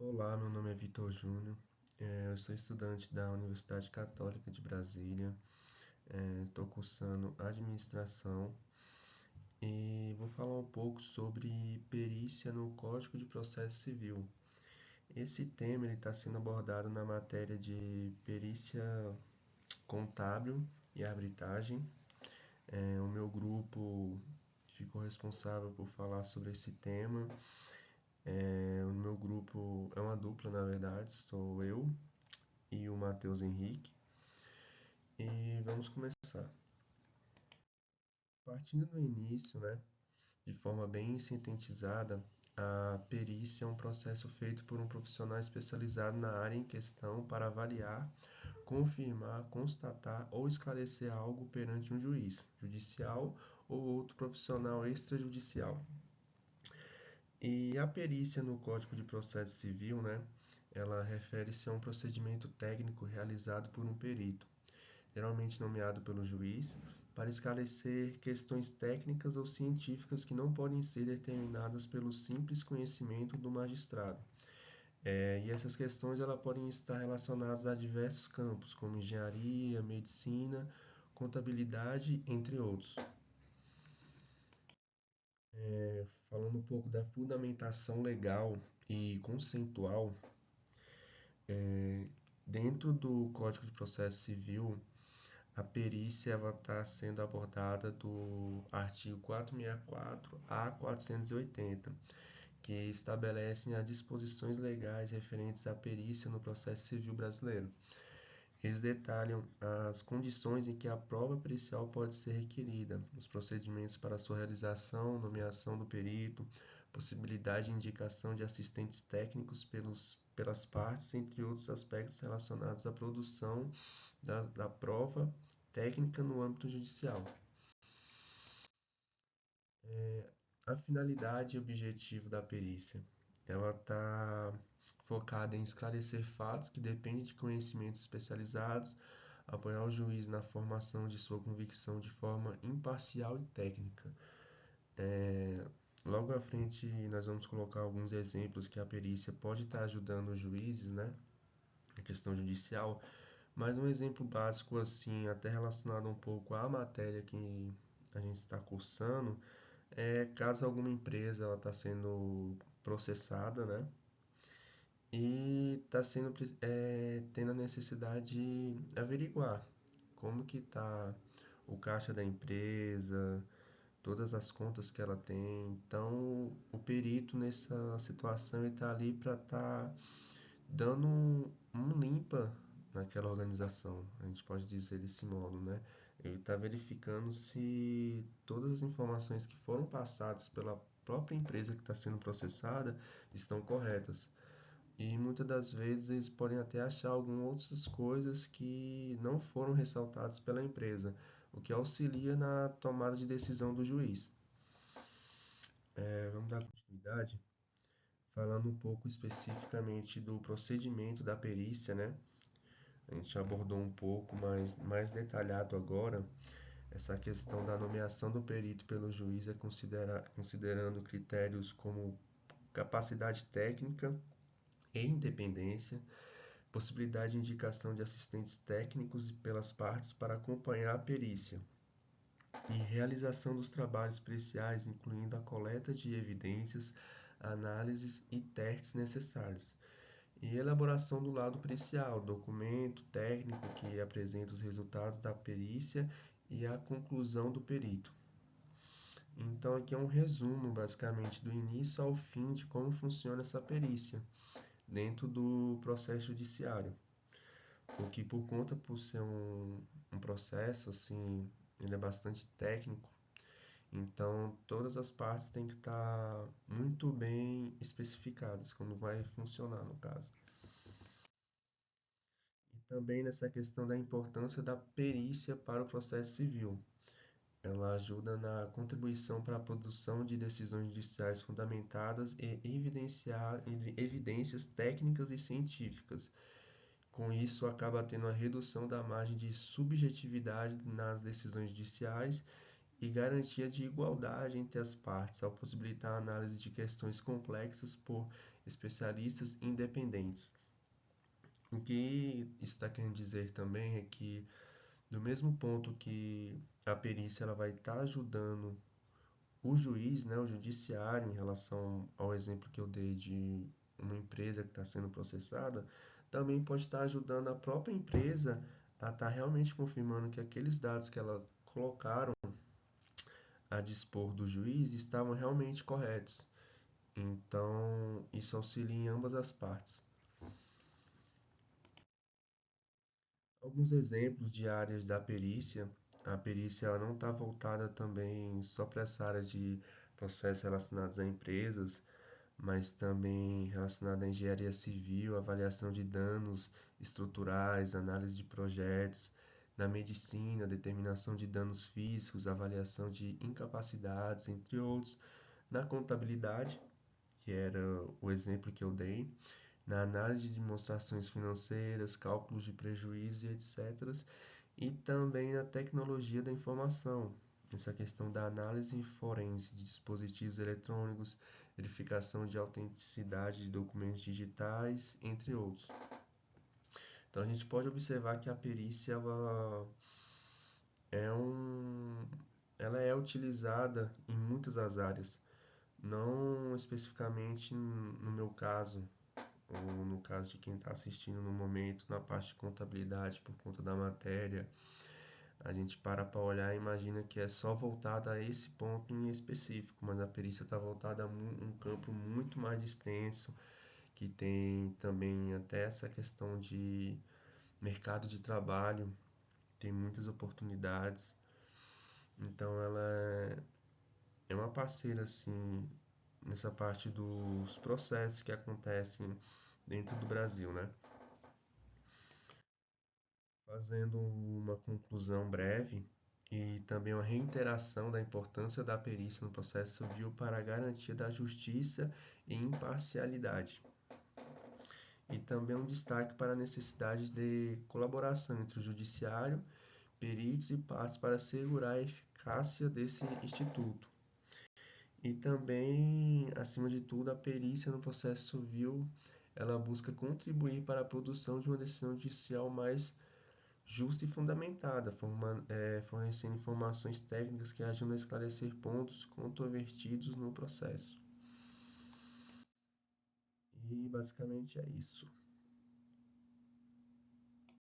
Olá, meu nome é Vitor Júnior. Eu sou estudante da Universidade Católica de Brasília. Estou cursando administração e vou falar um pouco sobre perícia no Código de Processo Civil. Esse tema está sendo abordado na matéria de perícia contábil e arbitragem. O meu grupo ficou responsável por falar sobre esse tema. O meu grupo é uma dupla, na verdade, sou eu e o Matheus Henrique. E vamos começar. Partindo do início, né, de forma bem sintetizada, a perícia é um processo feito por um profissional especializado na área em questão para avaliar, confirmar, constatar ou esclarecer algo perante um juiz, judicial ou outro profissional extrajudicial. E a perícia no Código de Processo Civil, né, ela refere-se a um procedimento técnico realizado por um perito, geralmente nomeado pelo juiz, para esclarecer questões técnicas ou científicas que não podem ser determinadas pelo simples conhecimento do magistrado. E essas questões podem estar relacionadas a diversos campos, como engenharia, medicina, contabilidade, entre outros. Falando um pouco da fundamentação legal e conceitual, dentro do Código de Processo Civil, a perícia está sendo abordada do artigo 464 a 480, que estabelecem as disposições legais referentes à perícia no processo civil brasileiro. Eles detalham as condições em que a prova pericial pode ser requerida, os procedimentos para sua realização, nomeação do perito, possibilidade de indicação de assistentes técnicos pelas partes, entre outros aspectos relacionados à produção da prova técnica no âmbito judicial. A finalidade e objetivo da perícia, ela está focada em esclarecer fatos que dependem de conhecimentos especializados, apoiar o juiz na formação de sua convicção de forma imparcial e técnica. Logo à frente, nós vamos colocar alguns exemplos que a perícia pode estar ajudando os juízes, né, na questão judicial, mas um exemplo básico, assim, até relacionado um pouco à matéria que a gente está cursando, caso alguma empresa está sendo processada, né? E está tendo a necessidade de averiguar como que está o caixa da empresa, todas as contas que ela tem. Então, o perito nessa situação está ali para estar dando um limpa naquela organização. A gente pode dizer desse modo, né? Ele está verificando se todas as informações que foram passadas pela própria empresa que está sendo processada estão corretas. E muitas das vezes eles podem até achar algumas outras coisas que não foram ressaltadas pela empresa, o que auxilia na tomada de decisão do juiz. Vamos dar continuidade, falando um pouco especificamente do procedimento da perícia, né? A gente abordou um pouco mais detalhado agora essa questão da nomeação do perito pelo juiz, considerando critérios como capacidade técnica e independência, possibilidade de indicação de assistentes técnicos pelas partes para acompanhar a perícia e realização dos trabalhos periciais, incluindo a coleta de evidências, análises e testes necessários. E elaboração do laudo pericial, documento técnico que apresenta os resultados da perícia e a conclusão do perito. Então, aqui é um resumo, basicamente, do início ao fim de como funciona essa perícia dentro do processo judiciário. O que, por ser um processo, assim, ele é bastante técnico, então todas as partes têm que estar muito bem especificadas, como vai funcionar no caso. E também nessa questão da importância da perícia para o processo civil. Ela ajuda na contribuição para a produção de decisões judiciais fundamentadas e evidenciar evidências técnicas e científicas. Com isso, acaba tendo a redução da margem de subjetividade nas decisões judiciais e garantia de igualdade entre as partes, ao possibilitar a análise de questões complexas por especialistas independentes. O que isso está querendo dizer também é que, do mesmo ponto que a perícia ela vai estar ajudando o juiz, né, o judiciário, em relação ao exemplo que eu dei de uma empresa que está sendo processada, também pode estar ajudando a própria empresa a estar realmente confirmando que aqueles dados que ela colocaram a dispor do juiz estavam realmente corretos. Então, isso auxilia em ambas as partes. Alguns exemplos de áreas da perícia. A perícia ela não está voltada também só para essa área de processos relacionados a empresas, mas também relacionada à engenharia civil, avaliação de danos estruturais, análise de projetos, na medicina, determinação de danos físicos, avaliação de incapacidades, entre outros, na contabilidade, que era o exemplo que eu dei, na análise de demonstrações financeiras, cálculos de prejuízos e etc. E também na tecnologia da informação, essa questão da análise forense de dispositivos eletrônicos, verificação de autenticidade de documentos digitais, entre outros. Então a gente pode observar que a perícia é um, ela é utilizada em muitas das áreas, não especificamente no meu caso, ou no caso de quem está assistindo no momento, na parte de contabilidade por conta da matéria. A gente para olhar e imagina que é só voltada a esse ponto em específico, mas a perícia está voltada a um campo muito mais extenso, que tem também até essa questão de mercado de trabalho, tem muitas oportunidades. Então é uma parceira assim nessa parte dos processos que acontecem dentro do Brasil, né? Fazendo uma conclusão breve e também uma reiteração da importância da perícia no processo civil para a garantia da justiça e imparcialidade. E também um destaque para a necessidade de colaboração entre o judiciário, peritos e partes para assegurar a eficácia desse instituto. E também, acima de tudo, a perícia no processo civil, ela busca contribuir para a produção de uma decisão judicial mais justa e fundamentada, fornecendo informações técnicas que ajudam a esclarecer pontos controvertidos no processo. E basicamente é isso.